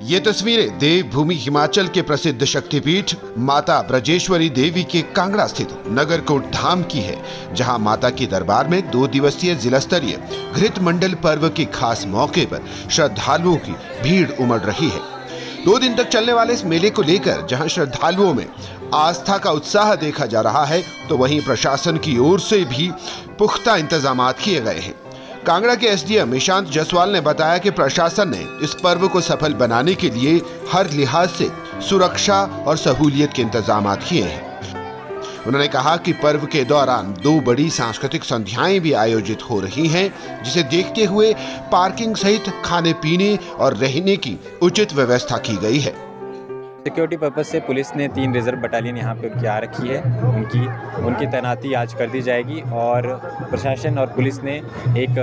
ये तस्वीरें देवभूमि हिमाचल के प्रसिद्ध शक्तिपीठ माता ब्रजेश्वरी देवी के कांगड़ा स्थित नगरकोट धाम की है, जहां माता के दरबार में 2 दिवसीय जिला स्तरीय घृत मंडल पर्व के खास मौके पर श्रद्धालुओं की भीड़ उमड़ रही है। 2 दिन तक चलने वाले इस मेले को लेकर जहां श्रद्धालुओं में आस्था का उत्साह देखा जा रहा है, तो वहीं प्रशासन की ओर से भी पुख्ता इंतजाम किए गए हैं। कांगड़ा के एसडीएम ईशांत जसवाल ने बताया कि प्रशासन ने इस पर्व को सफल बनाने के लिए हर लिहाज से सुरक्षा और सहूलियत के इंतजाम किए हैं। उन्होंने कहा कि पर्व के दौरान 2 बड़ी सांस्कृतिक संध्याएं भी आयोजित हो रही हैं, जिसे देखते हुए पार्किंग सहित खाने पीने और रहने की उचित व्यवस्था की गई है। सिक्योरिटी पर्पस से पुलिस ने 3 रिजर्व बटालियन यहाँ पे क्या रखी है, उनकी तैनाती आज कर दी जाएगी और प्रशासन और पुलिस ने एक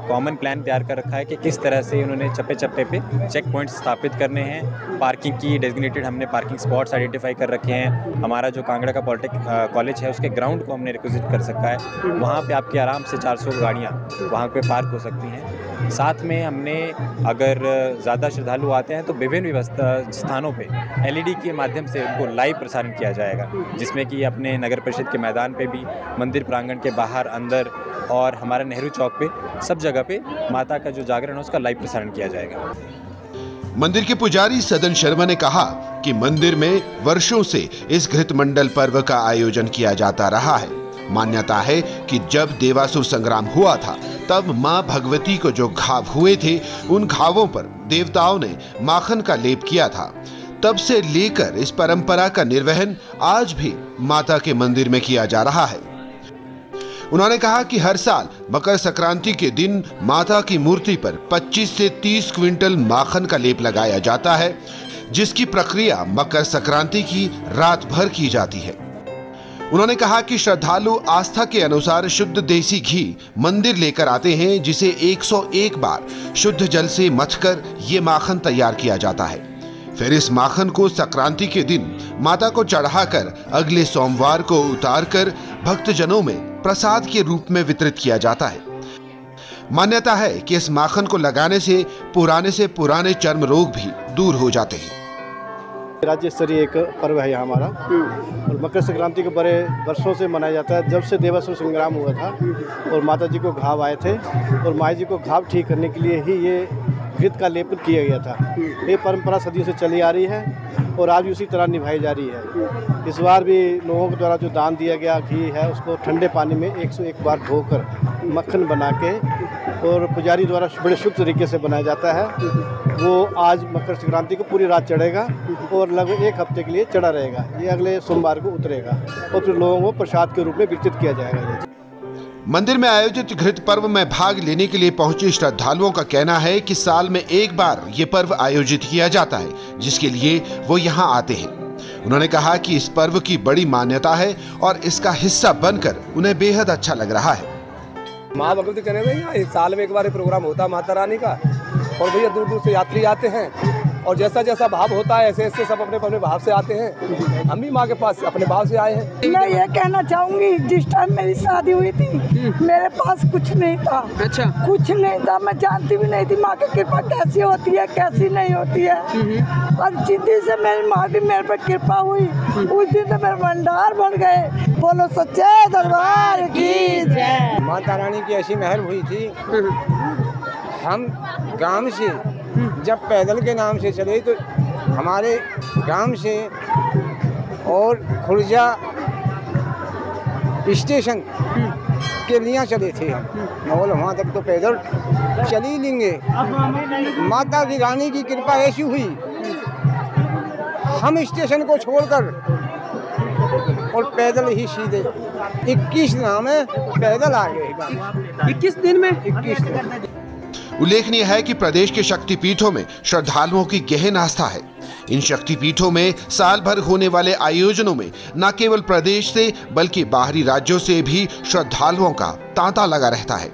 कॉमन प्लान तैयार कर रखा है कि किस तरह से उन्होंने चप्पे चप्पे पे चेक पॉइंट्स स्थापित करने हैं। पार्किंग की डेजिग्नेटेड हमने पार्किंग स्पॉट्स आइडेंटिफाई कर रखे हैं। हमारा जो कांगड़ा का पॉलिटेक्निक कॉलेज है उसके ग्राउंड को हमने रिक्विजिट कर सका है, वहाँ पर आपकी आराम से 400 गाड़ियाँ वहाँ पर पार्क हो सकती हैं। साथ में हमने अगर ज़्यादा श्रद्धालु आते हैं तो विभिन्न स्थानों पे LED के माध्यम से उनको लाइव प्रसारण किया जाएगा, जिसमें कि अपने नगर परिषद के मैदान पे भी, मंदिर प्रांगण के बाहर, अंदर और हमारा नेहरू चौक पे, सब जगह पे माता का जो जागरण है उसका लाइव प्रसारण किया जाएगा। मंदिर के पुजारी सदन शर्मा ने कहा कि मंदिर में वर्षों से इस घृत मंडल पर्व का आयोजन किया जाता रहा है। मान्यता है कि जब देवासुर संग्राम हुआ था तब मां भगवती को जो घाव हुए थे, उन घावों पर देवताओं ने माखन का लेप किया था। तब से लेकर इस परंपरा का निर्वहन आज भी माता के मंदिर में किया जा रहा है। उन्होंने कहा कि हर साल मकर संक्रांति के दिन माता की मूर्ति पर 25 से 30 क्विंटल माखन का लेप लगाया जाता है, जिसकी प्रक्रिया मकर संक्रांति की रात भर की जाती है। उन्होंने कहा कि श्रद्धालु आस्था के अनुसार शुद्ध देसी घी मंदिर लेकर आते हैं, जिसे 101 बार शुद्ध जल से मथकर ये माखन तैयार किया जाता है। फिर इस माखन को संक्रांति के दिन माता को चढ़ाकर अगले सोमवार को उतारकर भक्तजनों में प्रसाद के रूप में वितरित किया जाता है। मान्यता है कि इस माखन को लगाने से पुराने चर्म रोग भी दूर हो जाते हैं। राज्य स्तरीय एक पर्व है यहाँ हमारा, और मकर संक्रांति को बड़े वर्षों से मनाया जाता है। जब से देवासुर संग्राम हुआ था और माता जी को घाव आए थे, और माँ जी को घाव ठीक करने के लिए ही ये घृत का लेपन किया गया था। ये परंपरा सदियों से चली आ रही है और आज भी उसी तरह निभाई जा रही है। इस बार भी लोगों के द्वारा जो दान दिया गया घी है, उसको ठंडे पानी में 101 बार धोकर मक्खन बना के और पुजारी द्वारा बड़े शुद्ध तरीके से बनाया जाता है। वो आज मकर संक्रांति को पूरी रात चढ़ेगा और लगभग 1 हफ्ते के लिए चढ़ा रहेगा। ये अगले सोमवार को उतरेगा और फिर लोगों को प्रसाद के रूप में वितरित किया जाएगा। मंदिर में आयोजित घृत पर्व में भाग लेने के लिए पहुंचे श्रद्धालुओं का कहना है कि साल में 1 बार ये पर्व आयोजित किया जाता है, जिसके लिए वो यहाँ आते हैं। उन्होंने कहा कि इस पर्व की बड़ी मान्यता है और इसका हिस्सा बनकर उन्हें बेहद अच्छा लग रहा है। माँ भगवती कहने भैया साल में 1 बार प्रोग्राम होता है माता रानी का, और भैया दूर दूर से यात्री आते हैं और जैसा जैसा भाव होता है ऐसे ऐसे सब अपने अपने भाव से आते हैं। हम भी माँ के पास अपने भाव से आए हैं। मैं ये कहना चाहूँगी, जिस टाइम मेरी शादी हुई थी मेरे पास कुछ नहीं था। अच्छा, कुछ नहीं था, मैं जानती भी नहीं थी माँ की कृपा कैसी होती है कैसी नहीं होती है। अब जिद्दी से मेरी माँ की मेरे पर कृपा हुई, उस दिन तो मेरे भंडार बन गए। बोलो सच्चे दरबार की जय। माता रानी की ऐसी महल हुई थी, हम गांव से जब पैदल के नाम से चले तो हमारे गांव से और खुर्जा स्टेशन के लिए चले थे हम, और वहाँ तक तो पैदल चल ही लेंगे। माता की रानी की कृपा ऐसी हुई, हम स्टेशन को छोड़कर और पैदल ही सीधे 21 नाम है पैदल आ गए। 21 दिन में 21 दिन। उल्लेखनीय है कि प्रदेश के शक्तिपीठों में श्रद्धालुओं की गहन आस्था है। इन शक्तिपीठों में साल भर होने वाले आयोजनों में न केवल प्रदेश से बल्कि बाहरी राज्यों से भी श्रद्धालुओं का तांता लगा रहता है।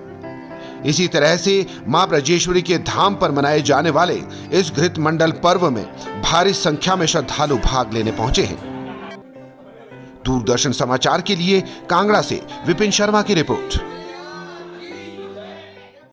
इसी तरह से मां ब्रजेश्वरी के धाम पर मनाए जाने वाले इस घृत मंडल पर्व में भारी संख्या में श्रद्धालु भाग लेने पहुंचे हैं। दूरदर्शन समाचार के लिए कांगड़ा से विपिन शर्मा की रिपोर्ट।